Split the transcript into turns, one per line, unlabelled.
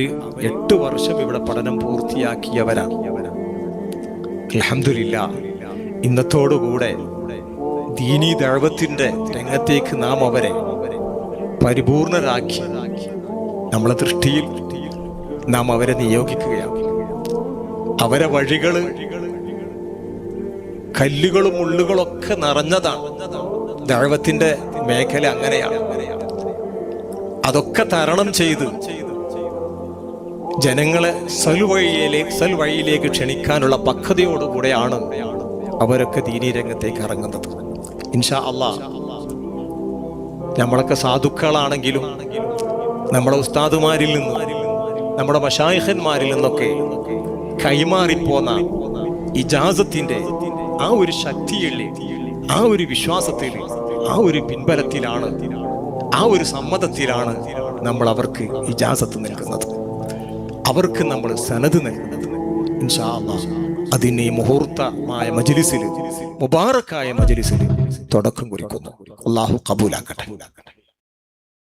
8 വർഷം ഇവിടെ പഠനം പൂർത്തിയാക്കിയവരാണ്. അൽഹംദുലില്ലാഹ്, ഇന്നത്തോടുകൂടെ ദീനീ ദഅവത്തിന്റെ രംഗത്തേക്ക് നാം അവരെ പരിപൂർണരാക്കി നമ്മളെ ദൃഷ്ടിയിൽ നാം അവരെ നിയോഗിക്കുകയാണ്. അവരെ വഴികള് കല്ലുകളും മുള്ളുകളൊക്കെ നിറഞ്ഞതാണ്. ദഅവത്തിന്റെ മേഖല അങ്ങനെയാണ്. അതൊക്കെ തരണം ചെയ്ത് ജനങ്ങളെ സൽവഴിയിലേക്ക് ക്ഷണിക്കാനുള്ള പക്വതയോടുകൂടെയാണ് അവരൊക്കെ ദീനീ രംഗത്തേക്ക് ഇറങ്ങുന്നത്. ഇൻഷാ അല്ലാഹ്, നമ്മളൊക്കെ സാധുക്കളാണെങ്കിലും നമ്മുടെ ഉസ്താദുമാരിൽ നിന്നും നമ്മുടെ മശായിഖന്മാരിൽ നിന്നൊക്കെ കൈമാറിപ്പോന്ന ഇജാസത്തിന്റെ ആ ഒരു ശക്തിയിൽ, ആ ഒരു വിശ്വാസത്തിൽ, ആ ഒരു പിൻബലത്തിലാണ്, ആ ഒരു സമ്മതത്തിലാണ് നമ്മൾ അവർക്ക് ഇജാസത്ത് നൽകുന്നത്, അവർക്ക് നമ്മൾ സനദ് നൽകുന്നത്. ഇൻഷാ അല്ലാഹ്, അതിന് ഈ മുഹൂർത്തമായ മജ്ലിസിൽ, മുബാറക്കായ മജ്ലിസിൽ തുടക്കം കുറിക്കുന്നു. അല്ലാഹു ഖബൂലാക്കട്ടെ.